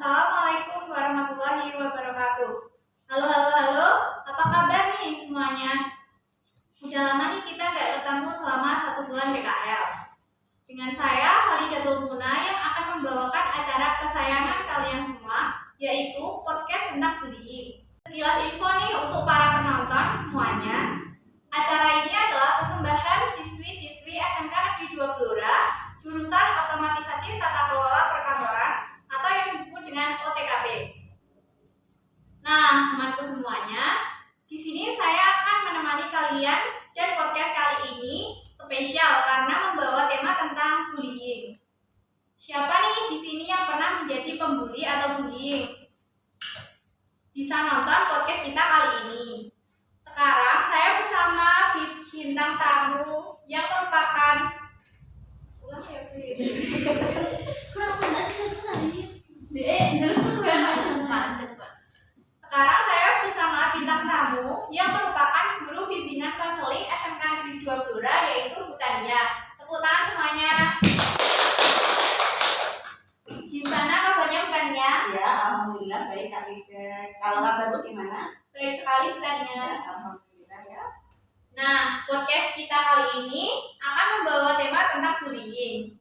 Assalamualaikum warahmatullahi wabarakatuh. Halo, halo, halo. Apa kabar nih semuanya? Udah lama nih kita nggak ketemu selama 1 bulan PKL. Dengan saya, Halidatul Muna, yang akan membawakan acara kesayangan kalian semua, yaitu podcast tentang bullying. Sekilas info nih untuk para penonton semuanya. Acara ini adalah persembahan siswi-siswi SMK Negeri 2 Blora, jurusan Otomatisasi Tata Kelola Perkantoran, atau yang disebut dengan OTKP. Nah, temanku semuanya, di sini saya akan menemani kalian dan podcast kali ini spesial karena membawa tema tentang bullying. Siapa nih di sini yang pernah menjadi pembuli atau bullying? Bisa nonton podcast kita kali ini. Sekarang saya bersama bintang tamu yang merupakan Sekarang saya bersama bintang tamu yang merupakan guru bimbingan konseling SMK Negeri 2 Blora, yaitu Bu Tania. Tepuk tangan semuanya. Gimana kabarnya Bu Tania? Ya, alhamdulillah baik Kak Rida. Kalau kabarmu gimana? Baik sekali Bu Tania. Ya, alhamdulillah ya. Nah, podcast kita kali ini akan membawa tema tentang bullying.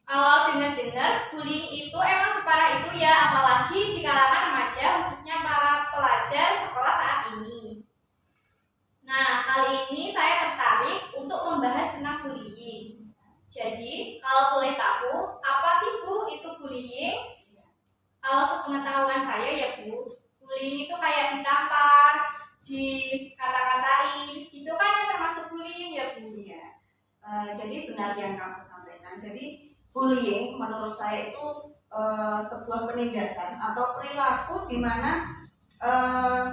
Kalau dengar-dengar, bullying itu emang separah itu ya, apalagi di kalangan remaja, khususnya para pelajar sekolah saat ini. Nah, kali ini saya tertarik untuk membahas tentang bullying. Jadi, kalau boleh tahu, apa sih Bu itu bullying? Kalau sepengetahuan saya ya Bu, bullying itu kayak ditampar, dikata-katain, itu kan yang termasuk bullying ya Bu? Iya. Jadi benar yang kamu sampaikan. Jadi bullying menurut saya itu sebuah penindasan atau perilaku di mana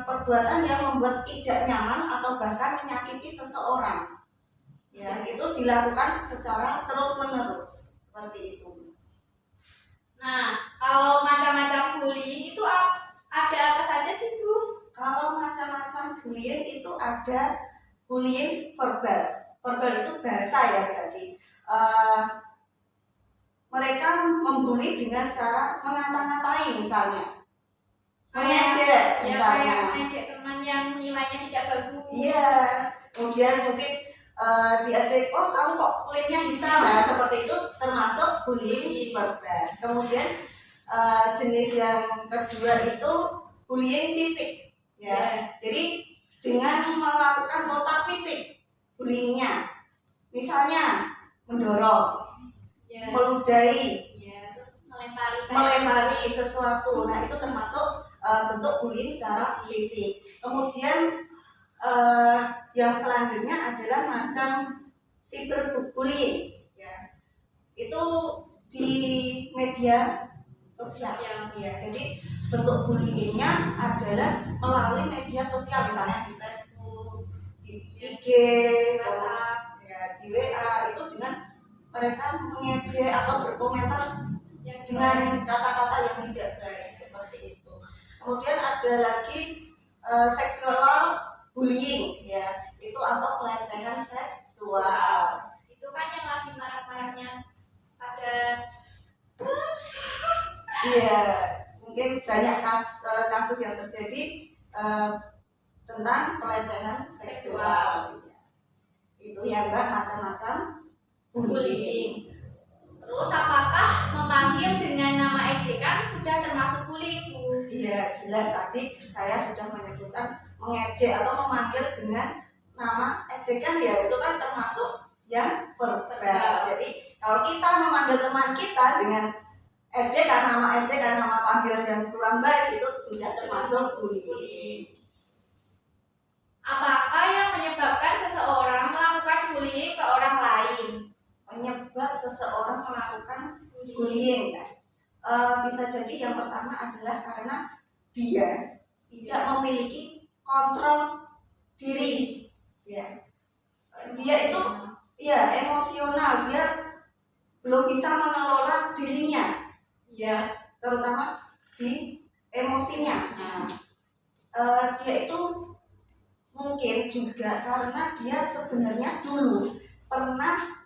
perbuatan yang membuat tidak nyaman atau bahkan menyakiti seseorang. Ya, itu dilakukan secara terus-menerus seperti itu. Nah, kalau macam-macam bullying itu ada apa saja sih Bu? Kalau macam-macam bullying itu ada bullying verbal. Verbal itu bahasa ya berarti. Mereka membuli dengan cara mengata-ngatai misalnya. Mengejek misalnya. Mengejek teman yang nilainya tidak bagus. Iya. Kemudian mungkin diajak, oh kamu kok kulitnya hitam. Nah, seperti itu termasuk bullying verbal. Kemudian jenis yang kedua itu bullying fisik. Ya. Jadi dengan melakukan kontak fisik bullyingnya, misalnya mendorong, meludahi, terus melempari sesuatu. Nah, itu termasuk bentuk bullying secara fisik. Kemudian yang selanjutnya adalah macam cyberbullying. Ya, itu di media sosial. Ya, jadi bentuk bullyingnya adalah melalui media sosial, misalnya di Facebook, di IG, di WA, itu dengan mereka mengejek atau berkomentar dengan kata-kata yang tidak baik seperti itu. Kemudian ada lagi sexual bullying, ya, itu atau pelecehan seksual. Itu kan yang lagi marak-maraknya pada iya, mungkin banyak kasus yang terjadi tentang pelecehan seksual. Ya. Itu ya Mbak, macam-macam bullying. Terus apakah memanggil dengan nama ejekan sudah termasuk bullying Bu? Iya, jelas tadi saya sudah menyebutkan mengejek atau memanggil dengan nama ejekan, ya itu kan termasuk yang verbal. Jadi kalau kita memanggil teman kita dengan ejekan, nama panggilan yang kurang baik, itu sudah termasuk bullying. Apakah yang menyebabkan seseorang melakukan bullying ke orang lain? Penyebab seseorang melakukan bullying ya, bisa jadi yang pertama adalah karena dia tidak memiliki kontrol diri, ya. Dia itu ya emosional, dia belum bisa mengelola dirinya, ya, terutama di emosinya. Nah, dia itu mungkin juga karena dia sebenarnya dulu pernah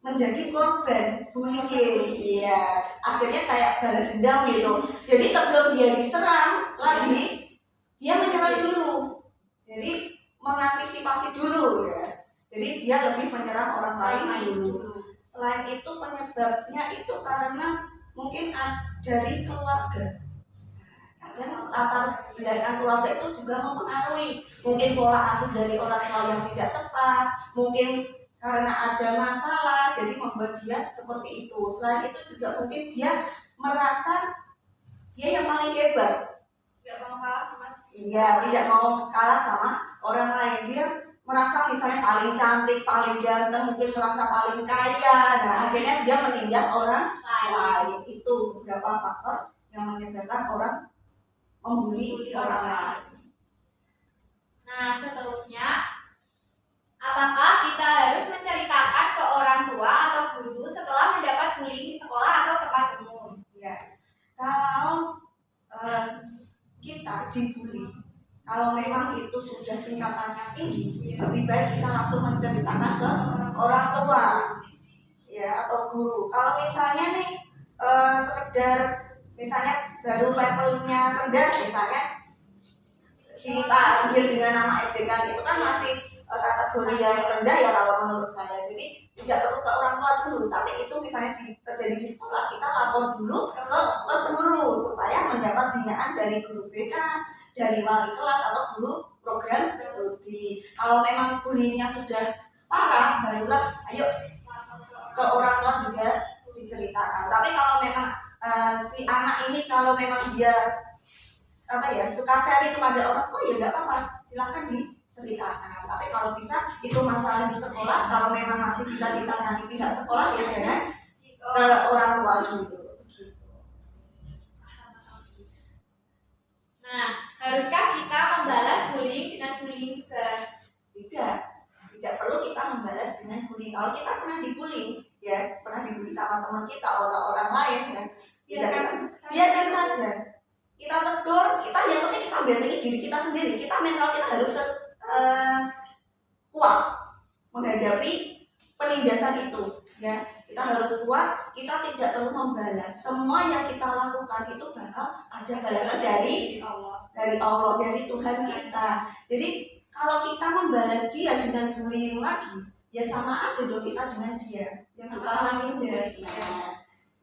menjadi korban bullying. Iya, akhirnya kayak balas dendam gitu. Jadi sebelum dia diserang lagi, dia menyerang dulu. Jadi mengantisipasi dulu ya. Jadi dia lebih menyerang orang lain dulu. Selain itu penyebabnya itu karena mungkin dari keluarga. Kadang latar belakang keluarga itu juga mempengaruhi. Mungkin pola asuh dari orang tua yang tidak tepat, mungkin karena ada masalah jadi membuat dia seperti itu. Selain itu juga mungkin dia merasa dia yang paling hebat, Nggak mau kalah sama. iya, tidak mau kalah sama orang lain. Dia merasa misalnya paling cantik, paling ganteng, mungkin merasa paling kaya. Nah akhirnya dia menindas orang lain. Itu beberapa faktor yang menyebabkan orang membuli orang lain. Nah, seterusnya, apakah kita harus menceritakan ke orang tua atau guru setelah mendapat bullying di sekolah atau tempat umum? Ya, kalau kita dibully, kalau memang itu sudah tingkatannya tinggi, lebih baik kita langsung menceritakan ke orang tua, ya, atau guru. Kalau misalnya nih sekedar misalnya baru levelnya rendah, misalnya dipanggil dengan nama ejekan, itu kan masih kategori yang rendah ya kalau menurut saya. Jadi tidak perlu ke orang tua dulu, tapi itu misalnya terjadi di sekolah, kita lapor dulu ke guru supaya mendapat binaan dari guru BK, dari wali kelas atau guru program studi. Kalau memang bullyingnya sudah parah, barulah ayo ke orang tua juga diceritakan. Tapi kalau memang si anak ini kalau memang dia suka sharing kepada orang tua, ya nggak apa-apa, silahkan diceritakan. Tapi kalau bisa itu masalah di sekolah, kalau memang masih bisa ditangani pihak sekolah, ya jangan ke orang tua dulu. Nah, haruskah kita membalas bullying dengan bullying juga? Tidak perlu kita membalas dengan bullying. Kalau kita pernah dibully, ya pernah dibully sama teman kita atau orang lain, ya biarkan saja. Kita tegur, kita yang penting kita bentengi diri kita sendiri. Kita mental kita harus kuat menghadapi penindasan itu. Ya, kita harus kuat. Kita tidak perlu membalas. Semua yang kita lakukan itu bakal ada balasan dari Allah, dari Tuhan kita. Jadi kalau kita membalas dia dengan bullying lagi, ya sama aja dong kita dengan dia yang suka menindas.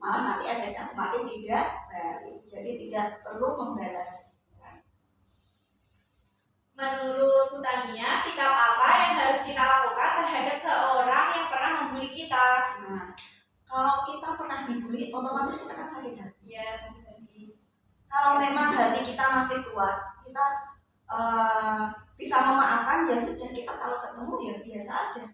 Malah nanti efeknya semakin tidak baik. Jadi tidak perlu membalas. Menurut Tania, sikap apa yang harus kita lakukan terhadap seorang yang pernah membuli kita? Nah, kalau kita pernah dibully, otomatis kita kan sakit hati. Ya, sakit hati. Kalau memang hati kita masih kuat, kita bisa memaafkan, ya sudah, kita kalau ketemu ya biasa aja.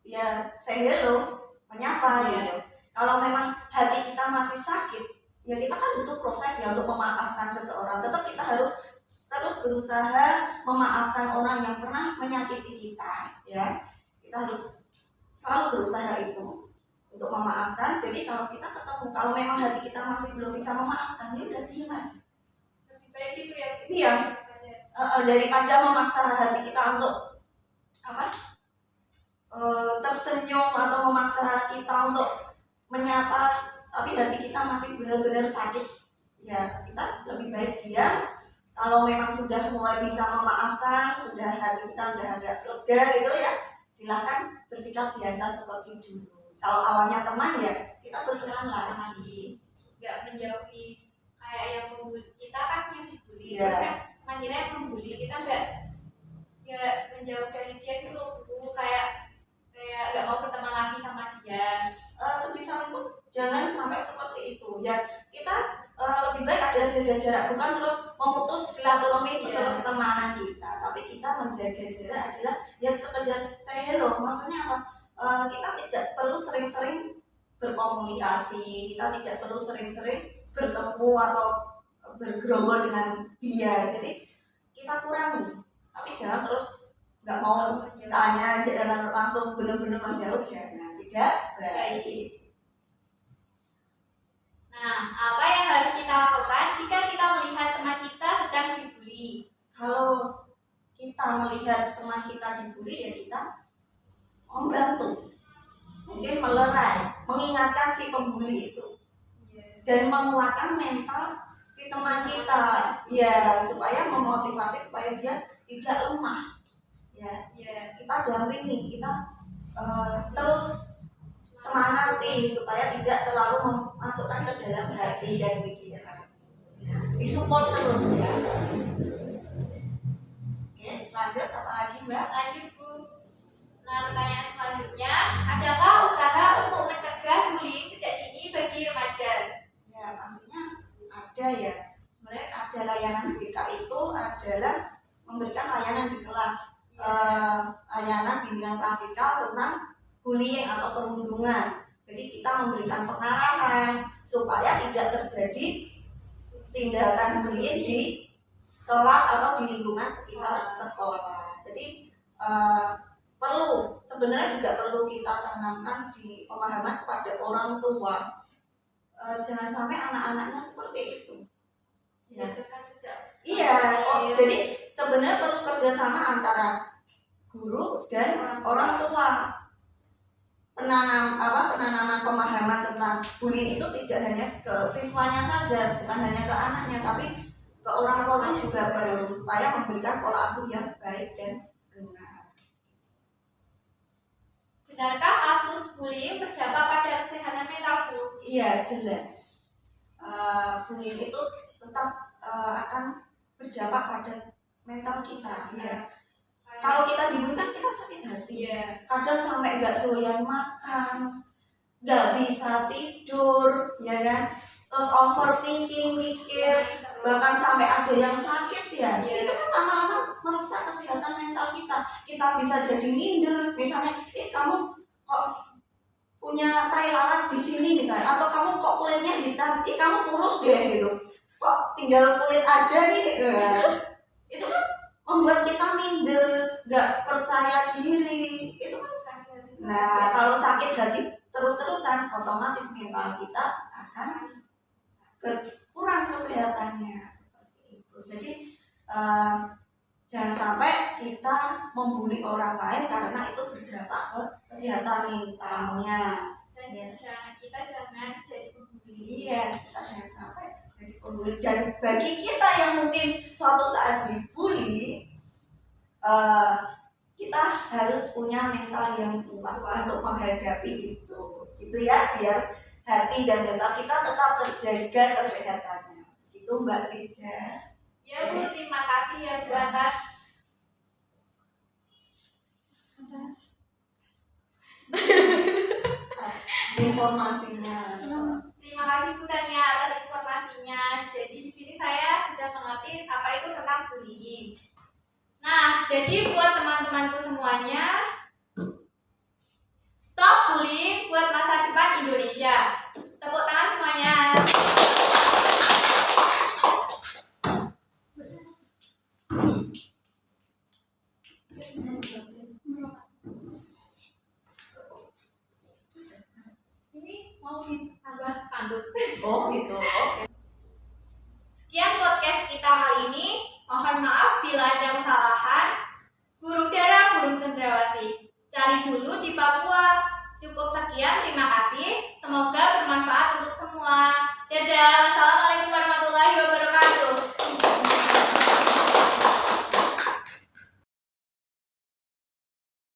Ya say hello, menyapa gitu. Kalau memang hati kita masih sakit, ya kita kan butuh proses ya untuk memaafkan seseorang. Tetap kita harus terus berusaha memaafkan orang yang pernah menyakiti kita, ya. Kita harus selalu berusaha itu untuk memaafkan. Jadi kalau kita ketemu, kalau memang hati kita masih belum bisa memaafkan, ya udah diam aja. Lebih baik itu ya. Iya. Daripada memaksa hati kita untuk tersenyum atau memaksa kita untuk menyapa, tapi hati kita masih benar-benar sakit, ya kita lebih baik diam. Kalau memang sudah mulai bisa memaafkan, sudah hati kita udah agak lega gitu ya, silakan bersikap biasa seperti dulu. Kalau awalnya teman, ya kita berkenalan lagi, nggak menjauhi kayak yang membuli kita kan yang dibully, yeah. Terus kan akhirnya yang membuli kita nggak menjauh dari dia gitu loh, Bu. kayak nggak mau berteman lagi sama dia. Sebisa mungkin jangan sampai seperti itu ya. Kita lebih baik adalah jaga jarak, bukan terus memutus silaturahmi pertemanan kita, tapi kita menjaga jarak adalah yang sekedar say hello. Maksudnya apa? Kita tidak perlu sering-sering berkomunikasi, kita tidak perlu sering-sering bertemu atau bergerombol dengan dia. Jadi kita kurangi, tapi jangan terus nggak mau tanya, jangan langsung benar-benar menjauh, jangan, tidak baik. Nah, apa yang harus kita lakukan jika kita melihat teman kita sedang dibully? Kalau kita melihat teman kita dibully, ya kita membantu mungkin melerai, mengingatkan si pembuli itu dan menguatkan mental si teman kita, ya supaya memotivasi supaya dia tidak lemah, ya. Kita dampingi, kita terus semangati supaya tidak terlalu memasukkan ke dalam hati dan pikiran, ya. Disupport terus ya. Oke, lanjut apa lagi Mbak? Lanjut Bu. Nah, pertanyaan selanjutnya, adakah usaha untuk mencegah bullying sejak dini bagi remaja? Ya, pastinya ada ya. Sebenarnya ada layanan BK itu adalah memberikan layanan di kelas, layanan bimbingan klasikal tentang bullying atau perundungan. Jadi kita memberikan pengarahan supaya tidak terjadi tindakan bullying di kelas atau di lingkungan sekitar sekolah. Jadi sebenarnya juga perlu kita tanamkan di pemahaman kepada orang tua. Jangan sampai anak-anaknya seperti itu. Ya. Iya, jadi sebenarnya perlu kerjasama antara guru dan orang tua. Penanaman pemahaman tentang bullying itu tidak hanya ke siswanya saja, bukan hanya ke anaknya, tapi ke orang tuanya juga perlu supaya memberikan pola asuh yang baik dan benar. Benarkah kasus bullying berdampak pada kesehatan mental Bu? Iya, jelas. Bullying itu tetap akan berdampak pada mental kita, ya. Kalau kita dibully kan kita sakit hati, kadang sampai nggak doyan makan, nggak bisa tidur, ya kan, terus overthinking, mikir, bahkan sampai ada yang sakit ya. Itu kan lama-lama merusak kesehatan mental kita. Kita bisa jadi minder, misalnya, kamu kok punya tai lalat di sini misalnya, atau kamu kok kulitnya hitam, kamu kurus deh gitu, kok tinggal kulit aja nih, itu kan membuat kita minder, nggak percaya diri, itu kan sakit. Nah, kalau sakit hati terus-terusan, otomatis mental kita akan berkurang kesehatannya seperti itu. Jadi jangan sampai kita membuli orang lain karena itu berdampak ke kesehatan mentalnya. Dan kita jangan jadi pembuli. Iya, kita jangan sampai jadi pembuli. Dan bagi kita yang mungkin suatu saat dibully, kita harus punya mental yang kuat untuk menghadapi itu. Itu ya, biar hati dan mental kita tetap terjaga kesehatannya. Itu Mbak Rida. Ya Bu, terima kasih ya Bu atas informasinya. Terima kasih Bu Tania atas informasinya. Jadi di sini saya sudah mengerti apa itu tentang bullying. Nah, jadi buat teman-temanku semuanya, stop bullying buat masa depan Indonesia. Tepuk tangan semuanya. Ini mau ditambah pandut. Oh gitu. Oke. Sekian podcast kita kali ini. Mohon maaf bila ada kesalahan. Burung dara, burung cendrawasih. Cari dulu di Papua. Cukup sekian, terima kasih. Semoga